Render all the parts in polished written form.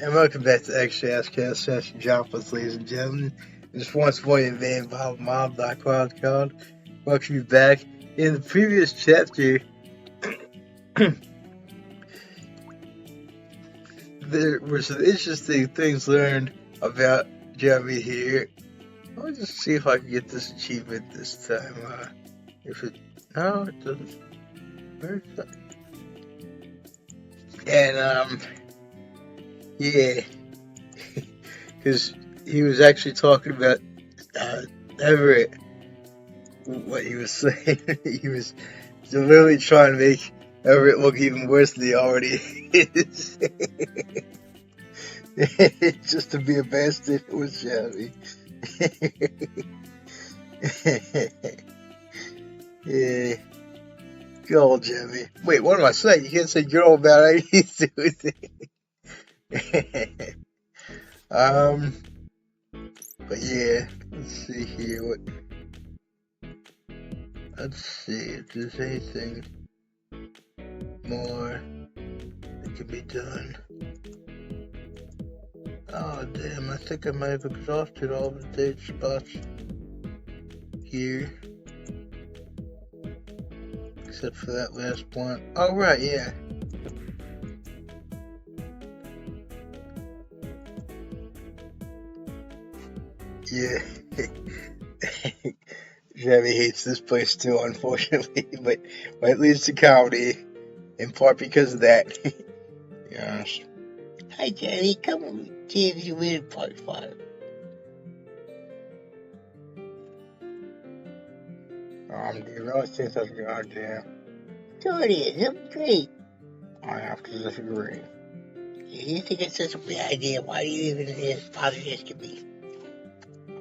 And welcome back to XOXO Session Droplets, ladies and gentlemen. This once more your main Mob Cloud. Welcome you back. In the previous chapter, there were some interesting things learned about Jeremy here. Let me just see if I can get this achievement this time. No, it doesn't. Where's that? And, yeah. Because he was actually talking about Everett, what he was saying. He was literally trying to make Everett look even worse than he already is. Just to be a bastard with Shelby. Yeah. Good old Jimmy. Wait, what am I saying? You can't say good old about anything. But yeah, let's see here. Let's see if there's anything more that can be done. Oh damn, I think I might have exhausted all the date spots here. Except for that last one. Oh right, yeah. Yeah. Jeremy hates this place too, unfortunately, but it leads to comedy, in part because of that. Yes. Hi, Jeremy. Come on, see if you win part 5. Do you really think that's a good idea? Sure it is. I'm great. I have to disagree. If you think it's such a bad idea, why do you even bother asking me?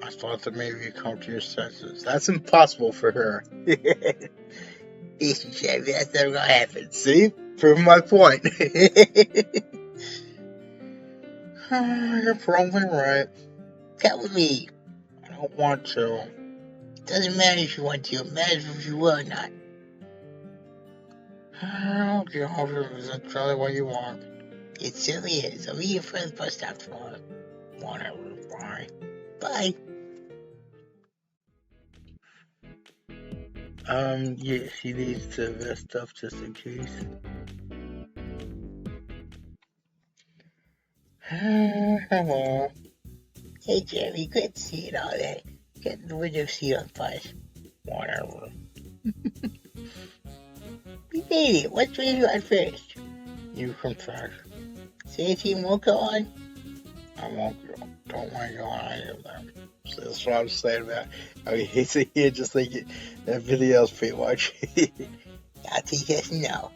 I thought that maybe you come to your senses. That's impossible for her. Listen, Chevy, that's never gonna happen. See? Prove my point. You're probably right. Come with me. I don't want to. It doesn't matter if you want to. It matters if you will or not. Okay, that's really what you want. It certainly is. I'll meet you for the bus stop tomorrow. Whatever. Bye. Bye. Yeah, she needs to vest up just in case. Hello. Hey, Jeremy, good seeing all that. Getting the window seat on fire. Whatever. We made it. What's radio on first? You confess. Say team won't go on? I won't go. Don't want to go on any of them. So that's what I'm saying about. I mean, he's here just like that video's pretty much. I'll take yes and no.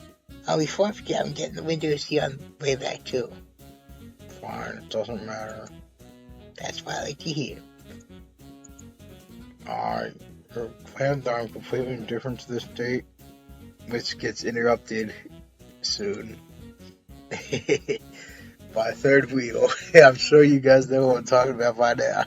Oh, before I forget, I'm getting the window seat on the way back too. Fine, it doesn't matter. That's what I like to hear. Your plans are completely different to this date, which gets interrupted soon. By third wheel. I'm sure you guys know what I'm talking about by now.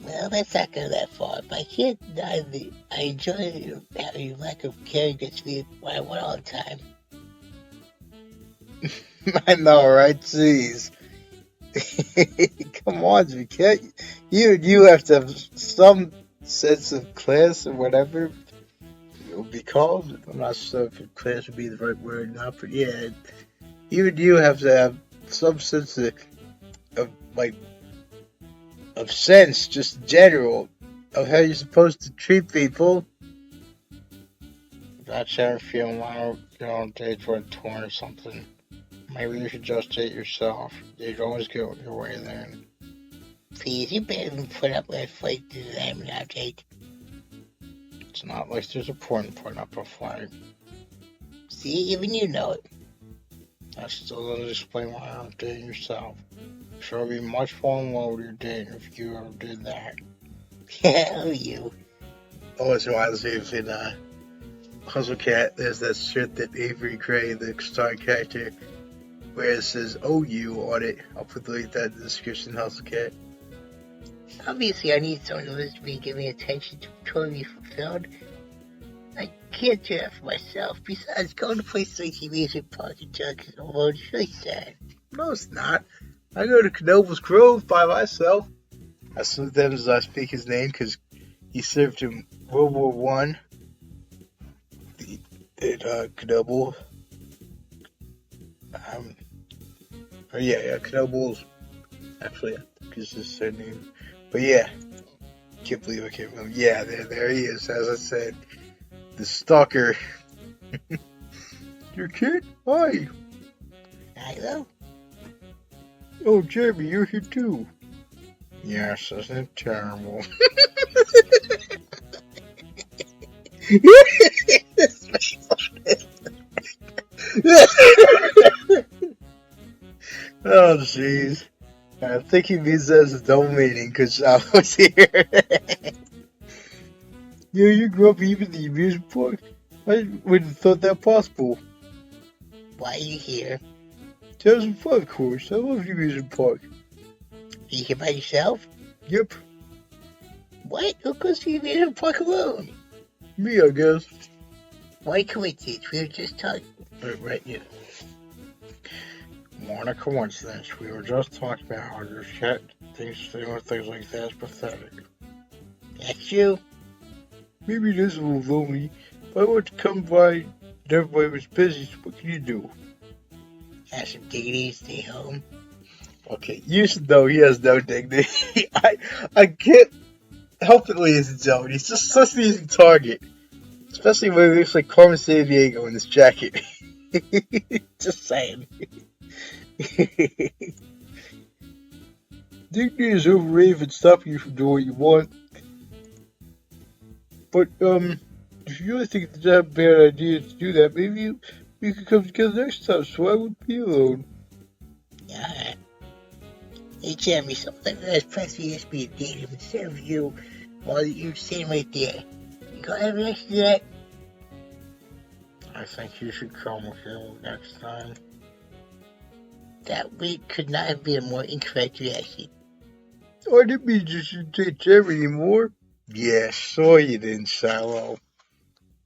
Well, let's not go that far, but I can't deny that I enjoy how your lack of caring gets me what I want all the time. I know, right? Jeez. Come on, you can't. You have to have some sense of class or whatever it will be called. I'm not sure if class would be the right word or not, but yeah, even you have to have some sense of sense, just in general, of how you're supposed to treat people. That's how I'm feeling when you're on date for a tour or something. Maybe you should just date yourself. You'd always get your way there. Please, you better even put up with a fight to the name of that date. It's not like there's a point in putting up a fight. See, even you know it. That still doesn't explain why you're dating yourself. Sure would be much more in love with your dating if you ever did that. Hell, you. Oh, it's reminds me of in Hustle Cat, there's that shit that Avery Gray, the starring character, where it says OU on it. I'll put the link that in the description, Hustle Cat. Obviously, I need someone to listen to me and give me attention to totally fulfilled. I can't do that for myself. Besides, going to places like the amusement park and junkies alone is really sad. No, it's not. I go to Knoebel's Grove by myself. I salute them as I speak his name because he served in World War One. At Knoebel. Knoebel's actually I think is his surname. But yeah, can't believe I can't remember. Yeah, there he is. As I said, the stalker. Your kid? Hi. Hello? Oh, Jeremy, you're here too. Yes, isn't it terrible? Oh, jeez. I think he means that as a double meaning because I was here. Yeah, you grew up even the amusement park? I wouldn't have thought that possible. Why are you here? To have some fun, of course. I love the amusement park. Are you here by yourself? Yep. What? Who goes to the amusement park alone? Me, I guess. Why coincidence? We were just talking. Right, yeah. What a coincidence. We were just talking about how your cat thinks doing things like that is pathetic. That's you? Maybe it is a little lonely, but I want to come by and everybody was busy, so what can you do? Have some dignity, stay home. Okay, you should know he has no dignity. I can't help it, ladies and gentlemen. He's just such an easy target. Especially when he looks like Carmen Sandiego in this jacket. Just saying. Dignity is overrated and stopping you from doing what you want. But, if you really think it's not a bad idea to do that, maybe we could come together next time so I wouldn't be alone. Yeah. Hey, Jeremy, something that's pressing us be a date him instead of you while you're sitting right there. You got any next to that? I think you should come with him next time. That week could not have been a more incorrect reaction. Oh, I didn't mean you should take Jeremy anymore. Yeah, sure you didn't, Shiloh.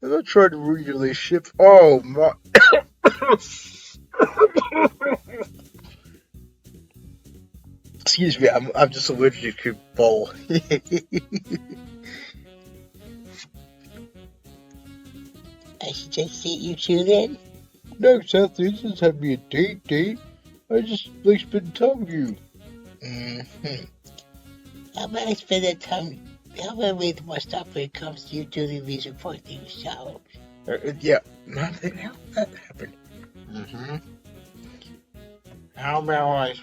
I'm not trying to ruin your relationship. Oh, my... Excuse me, I'm just allergic to bowl. I should just see you two then? No, Seth, you just have me a date. I just like spending time with you. Mm-hmm. How about I spend that time? How about I wait the bus stop when it comes to you to the amusement park thing, so? Yeah, nothing else that happened. Mm-hmm. How about I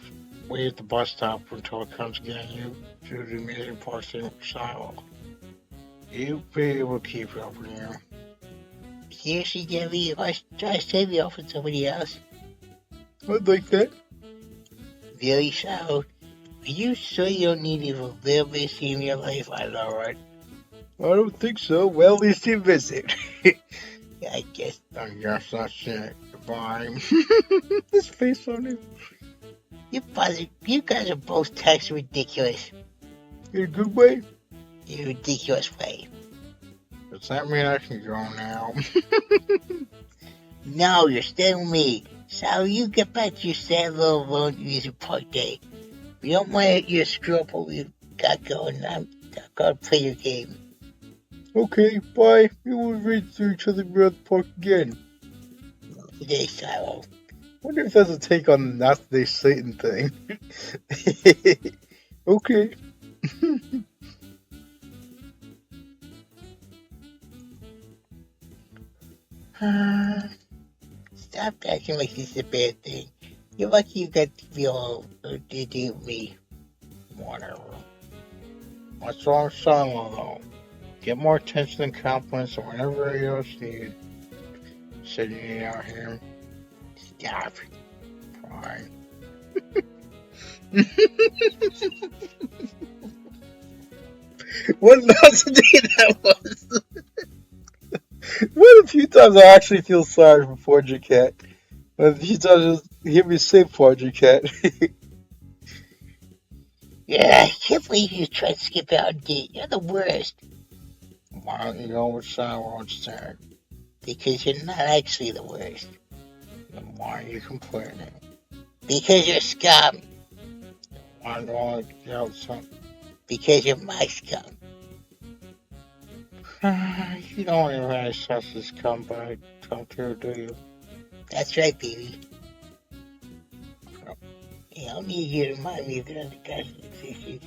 wait at the bus stop until it comes getting you to the amusement park thing with Shiloh? You'll be able to keep it up with you. Seriously, Debbie, if I try to save you off with somebody else? I'd like that. Really, Shiloh? Are you sure you don't need even a little bit of seeing in your life? I know, right? I don't think so. Well, at least you visit. I guess that's it. Goodbye. His face on him. You guys are both texting ridiculous. In a good way? In a ridiculous way. Does that mean I can go now? No, you're staying with me. So you get back to your sad little alone amusement park day. We don't want you to screw up what we've got going. I'm not going to play your game. Okay, bye. We will read through each other around the park again. Not today, Shiloh. Wonder if that's a take on the not today Satan thing. Okay. Stop acting like this is a bad thing. You're lucky you got to be all to do with me. Whatever. What's wrong with Shiloh, though? Get more attention and compliments than whatever else needed. Sitting it out here. Stop. Fine. What nonsense that was? What a few times I actually feel sorry for Porgy Cat. A few times you hear me say Porgy Cat. Yeah, I can't believe you tried to skip out a date. You're the worst. Why don't you go with Shiloh instead? Because you're not actually the worst. Then why are you complaining? Because you're scum. Why do I yell something? Because you're my scum. You don't even have such as scum by come through, do you? That's right, baby. I don't need you to remind me of the other guys in existence.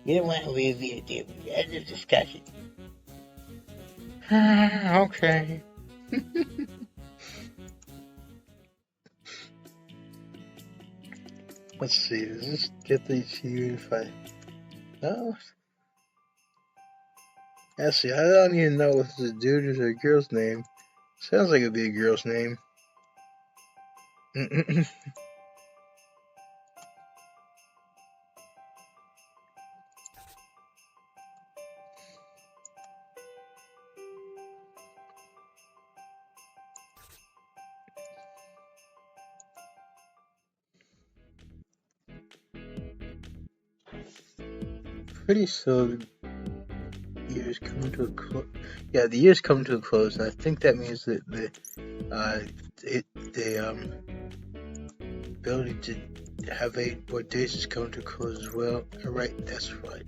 You don't want to leave me a end of discussion. Okay. Let's see, does this get the achievement if I... No? Actually, I don't even know if it's a dude or a girl's name. Sounds like it'd be a girl's name. Pretty soon, the year's coming to a close. Yeah, the year's coming to a close, and I think that means that the ability to have 8 more days is coming to a close as well. Alright, that's right.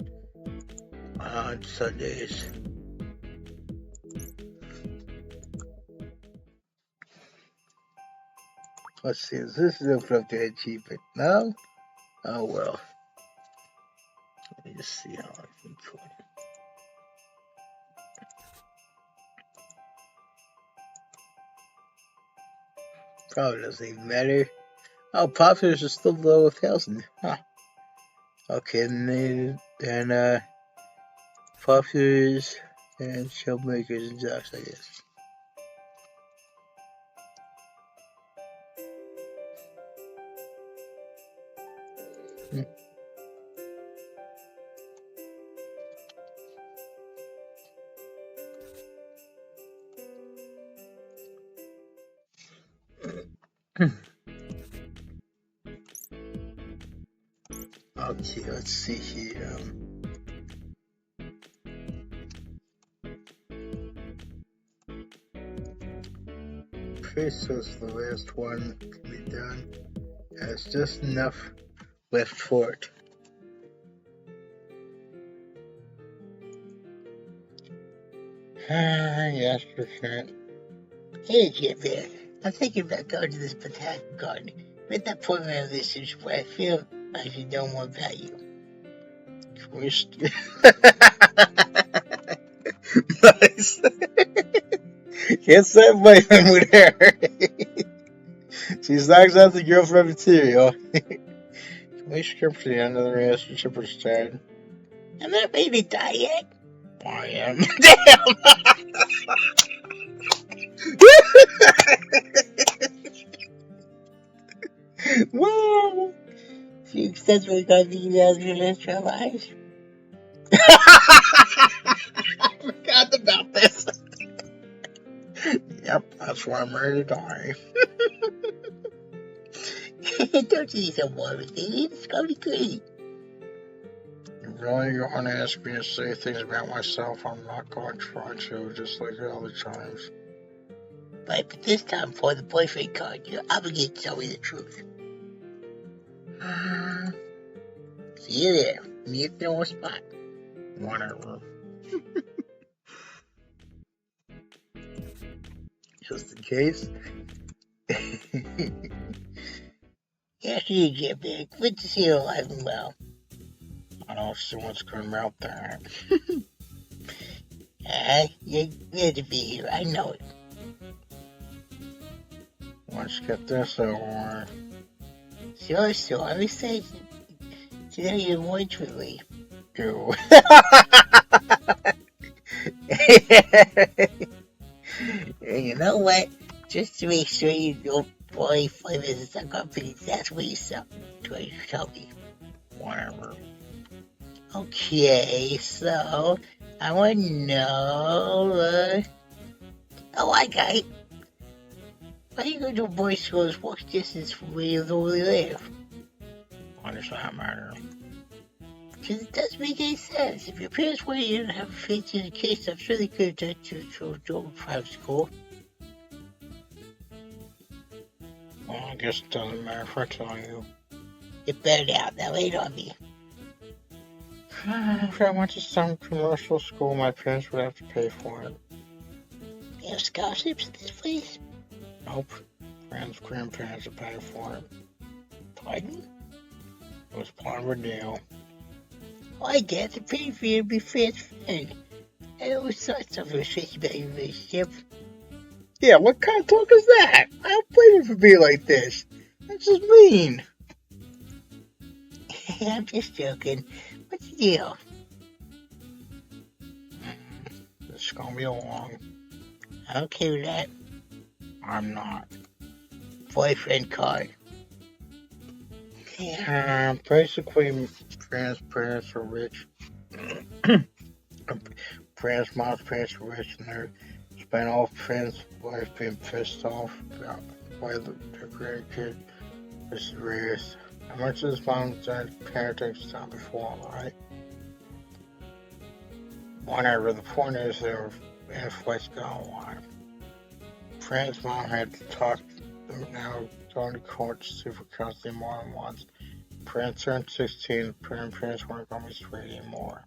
On Sundays. Let's see, is this open up the achievement? No? Oh well. Let me just see how I can put it. Probably doesn't even matter. Oh, populars are still below 1,000. Huh. Okay, then populars and shellmakers and jocks, I guess. Okay, let's see here. Chris was the last one to be done. Has just enough left for it. Yes, for sure. Hey, Jimmy. I'm thinking about going to this botanical garden. I'm at that point in my relationship where I feel I should know more about you. Nice. Can't say blame him with her. She knocks out the girlfriend material. Relationship to the end of the relationship is sad. I'm not ready to die yet. I am. Damn! Whoa! She successfully got the emails for his lives. I forgot about this. Yep, that's why I'm ready to die. Don't you need some water, baby? It's gonna be great. You're really going to ask me to say things about myself? I'm not going to try to, just like the other times. But this time, for the boyfriend card, you're obligated to tell me the truth. See you there. Meet at the north spot. Whatever. Just in case. After you get back, good to see you alive and well. I don't see what's going about that. You're glad to be here, I know it. Let's get this over. Sure, I'm excited to know you more intimately. You. You know what? Just to make sure you don't play 5 minutes on company, that's what you tell me. Whatever. Okay, so I want to know. Oh, I got it. Why do you go to a boys' school that's walk distance from where you normally live? Why does that matter? Because it doesn't make any sense. If your parents wanted you to have a fancy education, I'm sure they could have done to a private school. I guess it doesn't matter if I tell you. Get better out. Now wait on me. If I went to some commercial school, my parents would have to pay for it. You have scholarships at this place? Nope. Friends' grandparents would pay for it. Pardon? It was part of a deal. Well, I guess to pay for you to be friends' friend. I always thought something was fishy about your relationship. Yeah, what kind of talk is that? I don't blame you for being like this. That's just mean. I'm just joking. What's the deal? This is gonna be long. I'm okay with that. I'm not. Boyfriend card. Basically, Fran's parents are rich. Fran's mom's parents are rich, and they spent all Fran's life being pissed off about why their grandkid is raised. How much of his mom's parenting style before, right? Whatever, the point is they were influenced by a lot. Fran's mom had to talk now going to court to sue for custody more than once. Fran turned 16, parents weren't going to be sweet anymore.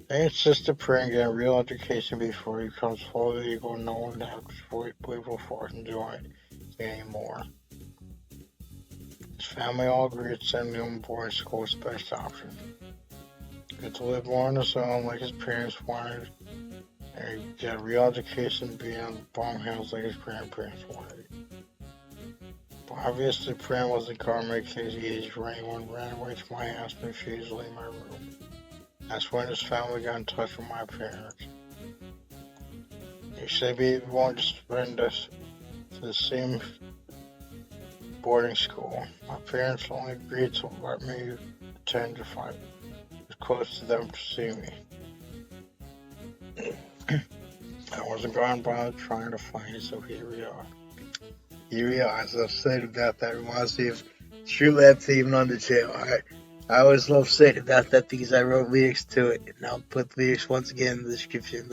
They insisted Fran get a real education before he becomes fully legal and no one would believe force him doing it anymore. His family all agreed to send him to boarding school as the best option. Get to live more on his own like his parents wanted, and get a real education beyond the farmhouse like his grandparents wanted. But obviously, Fran wasn't going to make things easy for anyone, ran away to my house and refused to leave my room. That's when his family got in touch with my parents. They said we wanted to send us to the same boarding school. My parents only agreed to let me attend if I was close to them to see me. I wasn't going to bother trying to find it, so here we are. Here we are. As I've said about that, reminds me of True Lab Team Undertale. I always love saying about that because I wrote lyrics to it, and I'll put the lyrics once again in the description,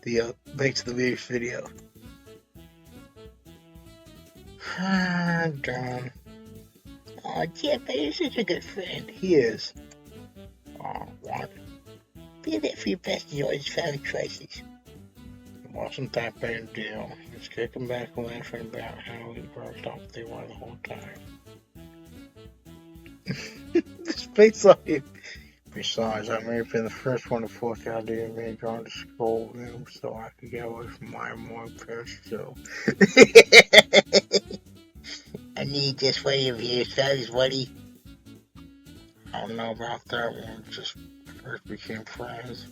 the link to the lyrics video. Darn. Oh, Jeff, you're such a good friend. He is. Oh, what? Be there for your best enjoy his family crisis. It wasn't that big a deal. He was kicking back and laughing about how he worked up they were the whole time. This face on him. Besides, I may have been the first one to force the idea of me going to school room so I could get away from my more parents too. I need just one of your studies, buddy. I don't know about that one, just first became friends.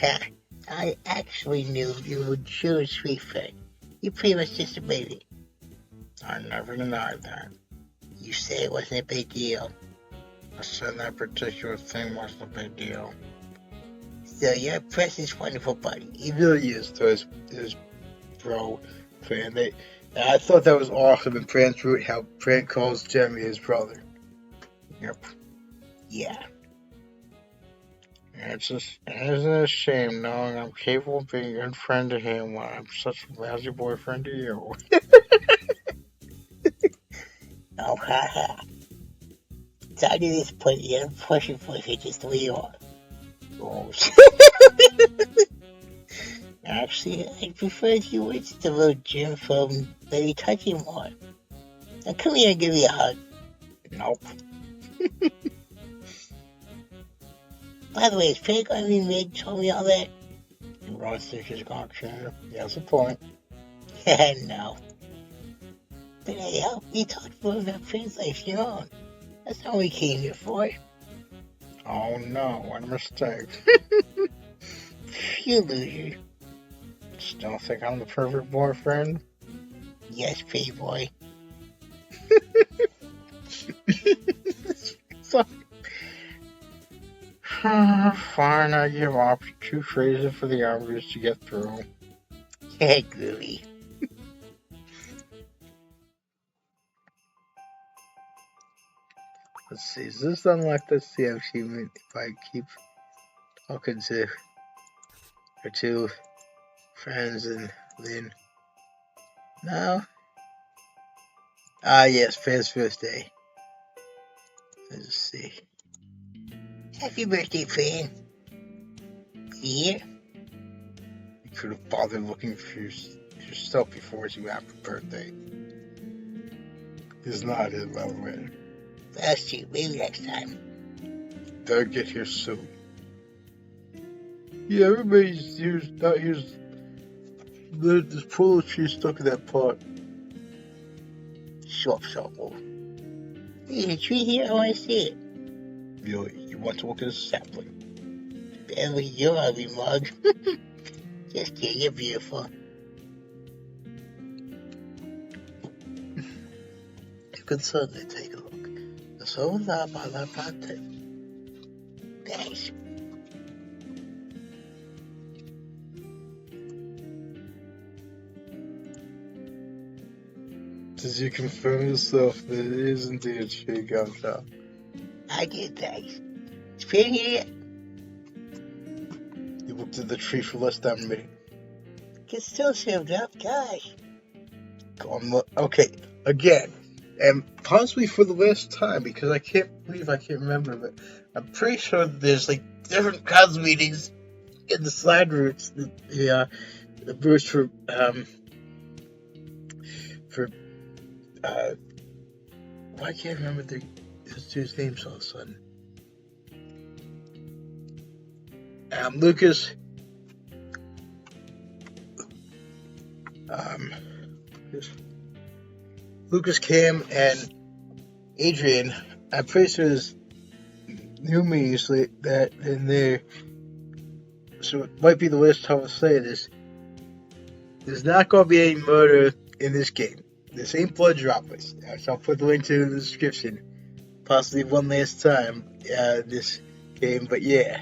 Ha! I actually knew you would choose sweet friend. You pretty much just a baby. I never denied that. You said it wasn't a big deal. I said that particular thing wasn't a big deal. So you're Preston's wonderful buddy. He really is to his bro Fran. I thought that was awesome in Fran's root how Fran calls Jeremy his brother. Yep. Yeah. It's isn't it a shame knowing I'm capable of being a good friend to him when I'm such a lousy boyfriend to you. Oh, haha. So I do this put you in pushing boyfriend just the way you are. Gross. Actually, I prefer if you were just a little germaphobe and maybe touch you more. Now come here and give me a hug. Nope. By the way, is Frank going to be made told me all that? You really think he's going to change? He has a point. No. But hey, help me talk more about Frank's life, your own. That's not what we came here for. Oh no, what a mistake. You loser. Still think I'm the perfect boyfriend? Yes, pretty boy. Fine, I give up. Too crazy for the obvious to get through. Hey, groovy. Let's see, is this unlocked? Let's see if I keep talking to her two friends and Lynn. No? Ah, yes, Fred's first day. Let's just see. Happy birthday, friend. Here? You could have bothered looking for yourself before you happy birthday. It's not his, by the way. That's you. Maybe next time. They'll get here soon. Yeah, everybody's here's not here's. There's polo tree stuck in that pot. Shop. There's a tree here. I want to see it. Really, you want to look at a sapling? Barely your ugly mug. Just kidding. You're beautiful. You can certainly take a look. It's over there by that plantain. Thanks. Did you confirm yourself that it is indeed a tree gum shop? I did, thanks. It's been here. You looked at the tree for less than me. It's still served up, gosh. Go on, look. Okay, again, and possibly for the last time, because I can't remember, but I'm pretty sure there's like different kinds of meanings in the slide routes. The routes for why can't I remember his dude's names all of a sudden? Lucas. Lucas, Cam, and Adrian. I'm pretty sure there's new meanings that in there. So it might be the last time I'll say this. There's not going to be any murder in this game. This ain't blood droplets. So I'll put the link to the description. Possibly one last time, this game, but yeah.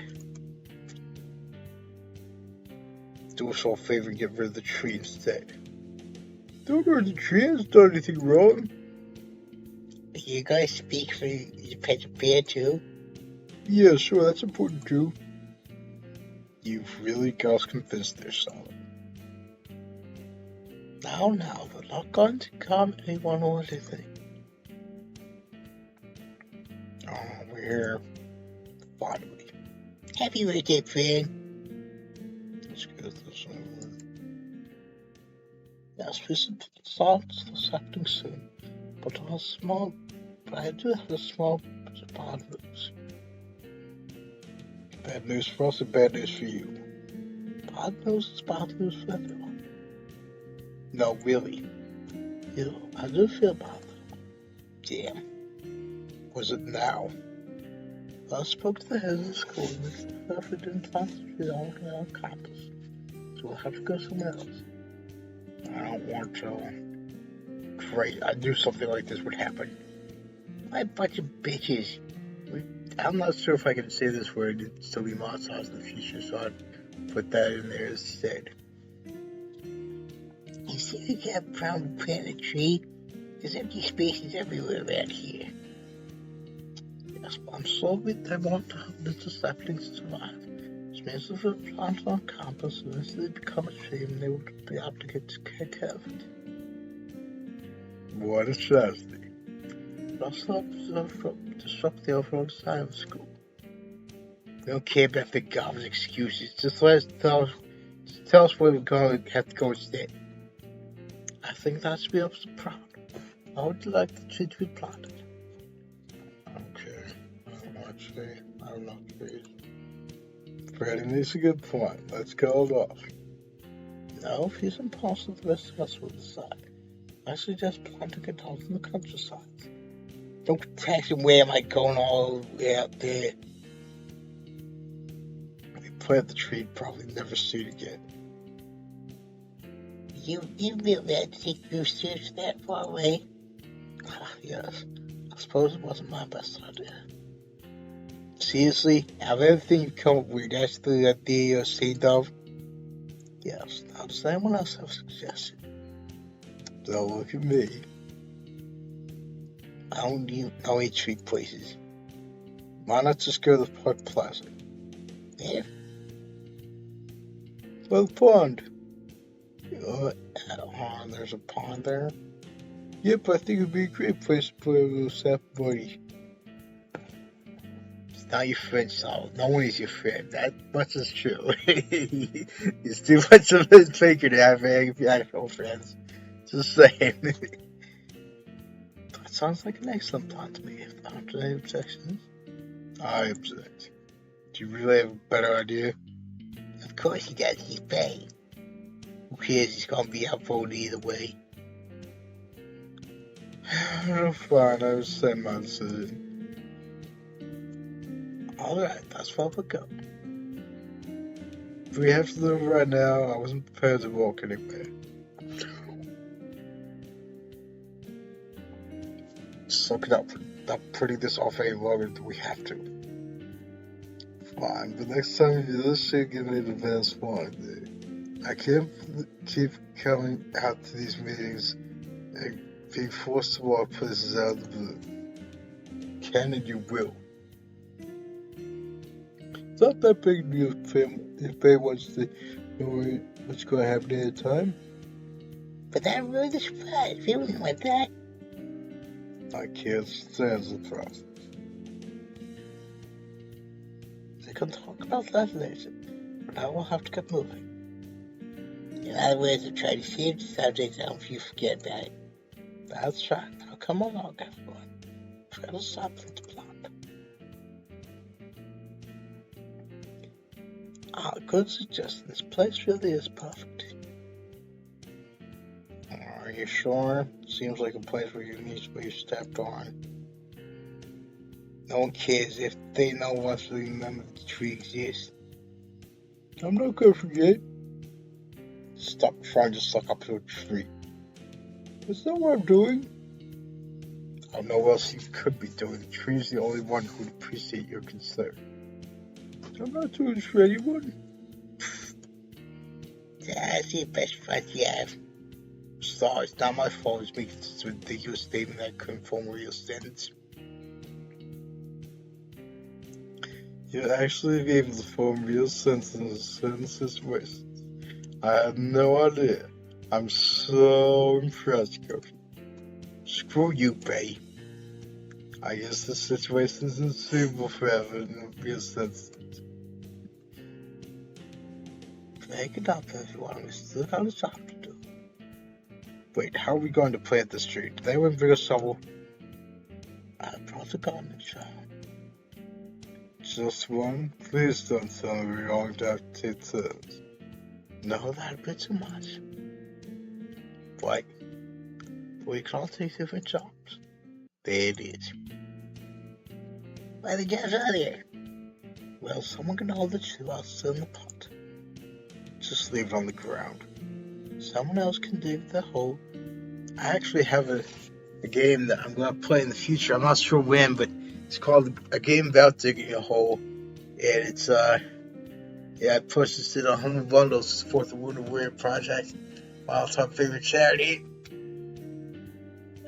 Do us all a favor and get rid of the tree instead. Don't hurt the tree, I hasn't done anything wrong. You guys speak for your pet bear too? Yeah, sure, that's important too. You've really got us convinced there, Solid. No, we're not going to harm anyone or anything. Oh, we're here. Finally. Happy birthday, friend. Let's get this over. Yes, we should start something soon. But I do have a small bad news. Bad news for us or bad news for you? Bad news is bad news for everyone. No, really. I do feel bad. Damn. Was it now? I spoke to the head of the school and they said if we didn't plant the tree all around campus, so we'll have to go somewhere else. I don't want to. Great, I knew something like this would happen. My bunch of bitches. I'm not sure if I can say this word and still be monetized in the future, so I'd put that in there instead. You see, you can't probably plant a tree. There's empty spaces everywhere around here. Yes, but I'm sorry they want little saplings to survive. Which means if it's planted on campus, eventually become a tree and they would be able to get care of it. What a tragedy. It also disrupt the overall design of the school. They don't care about the garbage excuses. Just tell us where we're going to have to go instead. I think that should be up to proud. I would like the tree to be planted. Okay. I'm not crazy. Freddie makes a good point. Let's call it off. No, if he's impossible, the rest of us will decide. I suggest planting it out in the countryside. Don't text him where am I going all the way out there. If we plant the tree, probably never see it again. You really had to take your serious that far away? Yes. I suppose it wasn't my best idea. Seriously? Out of everything you've come up with, that's the idea you're saved of? Yes. Now, does anyone else have a suggestion? Don't look at me. I don't even know any treat places. Why not just go to the Park Plaza? Yeah. Well, the pond. There's a pond there. Yep, I think it'd be a great place to play a little sap buddy. It's not your friend, Saul. No one is your friend. That much is true. He's too much of a faker to have actual friends. Just saying. That sounds like an excellent plan to me. If there aren't any objections. I object. Do you really have a better idea? Of course he does. He's paid. Who cares? He's gonna be upvoted either way. Fine, I will say my decision. Alright, that's where we're going. If we have to live right now, I wasn't prepared to walk anywhere. Suck it up. Not putting this off any longer than we have to. Fine, but next time you do this shit, give me an advance warning. I can't keep coming out to these meetings and being forced to walk places out of the blue. Can and you will. It's not that big a deal if Faye wants to know what's going to happen at a time. But I'm really surprised. If it wasn't like that. I can't stand surprise. They can talk about that later. But I will have to get moving. In other words, I try to save the subject and if you forget about it. That's right. Now come along, everyone. Try to stop the plot. Good suggestion. This place really is perfect. Are you sure? Seems like a place where you need to be stepped on. No one cares if they know what's the name of the tree exists. I'm not gonna forget. Stop trying to suck up to a tree. That's not what I'm doing. I don't know what else you could be doing. The tree's the only one who would appreciate your concern. I'm not doing this for anyone. That's the best friend you have. Sorry, it's not my fault. It's making this ridiculous statement that couldn't form a real sentence. You're actually able to form real sentences in situations. I had no idea. I'm so impressed, Kofi. Screw you, Bay. I guess the situation is unsuitable for having real sentences. Make it up, everyone. We still got a job to do. Wait, how are we going to plant this tree? Did anyone bring a shovel? I brought a gardening shovel. Just one? Please don't tell me we're going to have to take turns. No, that'd be too much. Why? We can all take different jobs. There it is. Why are the jobs out here? Well, someone can hold the tree while it's still in the pot. Just leave it on the ground. Someone else can dig the hole. I actually have a game that I'm going to play in the future. I'm not sure when, but it's called a game about digging a hole. And it's, I purchased it on Humble Bundles to support the Wounded Warrior Project, my all-time favorite charity.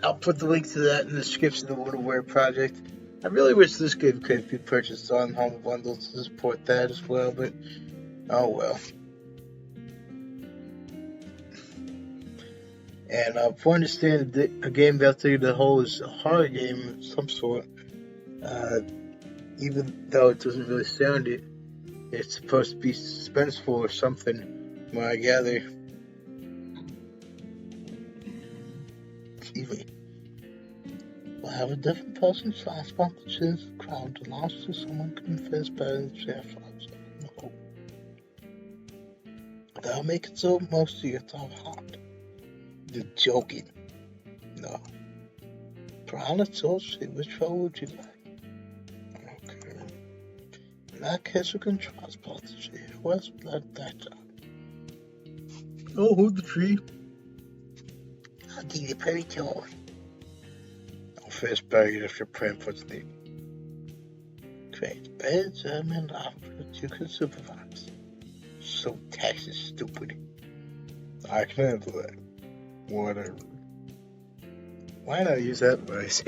I'll put the link to that in the description of the Wounded Warrior Project. I really wish this game could be purchased on Humble Bundles to support that as well, but oh well. And if I understand, a game about digging the hole is a horror game of some sort. Even though it doesn't really sound it, it's supposed to be suspenseful or something, from what I gather. Excuse me. We'll have a different person's last spot to choose the crowd and lost to someone confess better than share flags in the hole. That'll make it so most of you are hard. You're joking. No. Brown and toast, which one would you like? Okay. In that case, we can transport the tree. Where's that job? Oh, hold the tree. I'll give you pretty tall. I'll first bury it if your plan puts needed. Great. Beds, and outfit you can supervise. So Texas stupid. I can handle that. Whatever. Why not use that voice?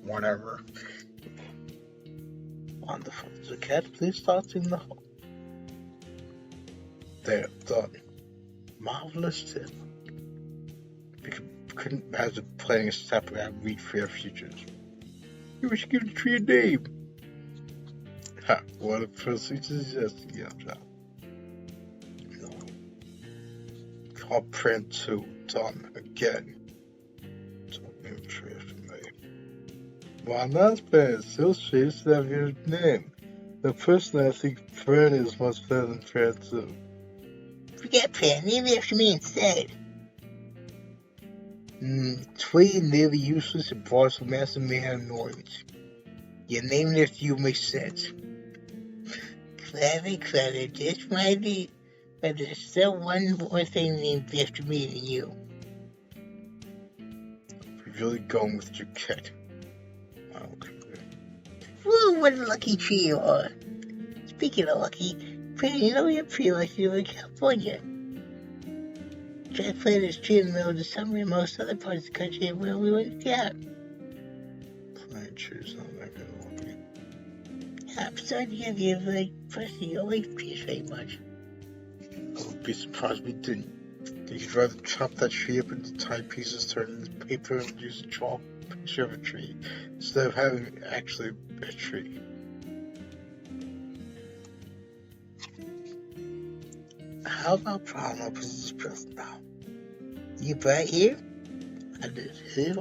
Whatever. Wonderful. So, cat, please start in the hole. There, done. Marvelous tip. We couldn't imagine planting a step around wheat for our futures. We should give the tree a name. Ha, what a person suggesting, yeah, John. No. Call print 2, done, again. Talking tree for me. Why not, Ben? Still shapes that have your name. The person I think Fred is much better than Fred 2. Forget Fred, name it after me instead. Twee nearly useless and parts of massive man noise. Your name after you makes sense. Clever, just might be, but there's still one more thing named after me than you. You're really going with your cat. Okay. Woo, what a lucky tree you are. Speaking of lucky, Fred, you know you're pretty lucky to live in California. Try to plant this tree in the middle of the summer in most other parts of the country and we only went down. Plant trees not that good lucky. I'm sorry to give you, like, personally, you don't like trees very much. I would be surprised we didn't. You'd rather chop that tree up into tiny pieces, turn it into paper, and use a chalk picture of a tree, instead of having actually a tree. How about problem opens this person now? You right here? I did here.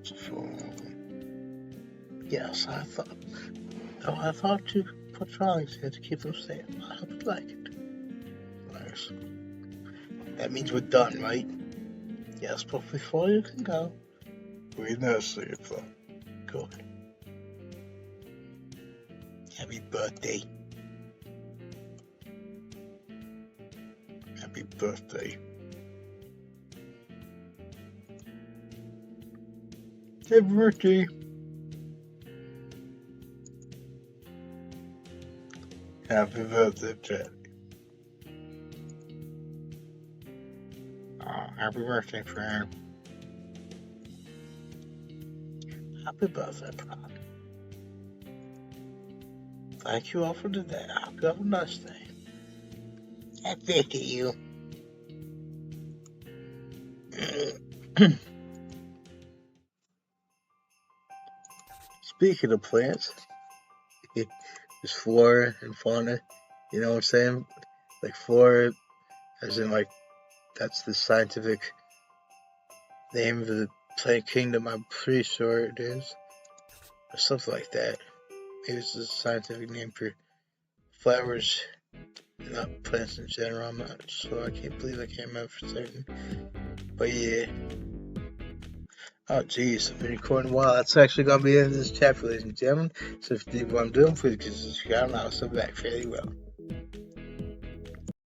So, Yes, I thought to put trolleys here to keep them safe. I hope you like it. nice. That means we're done, right? Yes, but before you can go, We know so you thought. good. Happy birthday. Happy birthday. Happy birthday. Happy birthday, Chad. Happy birthday, friend. Happy birthday, Prod. Thank you all for today. I hope you have a nice day. Happy birthday, you. Speaking of plants, there's flora and fauna. You know what I'm saying? Like flora, as in like that's the scientific name of the plant kingdom. I'm pretty sure it is, or something like that. Maybe it's the scientific name for flowers, not plants in general. I'm not sure. I can't believe I can't remember for certain. But yeah. Oh, geez, I've been recording a while. That's actually going to be the end of this chapter, ladies and gentlemen. So if you did what I'm doing, please give us a shout out. I'll come back fairly well.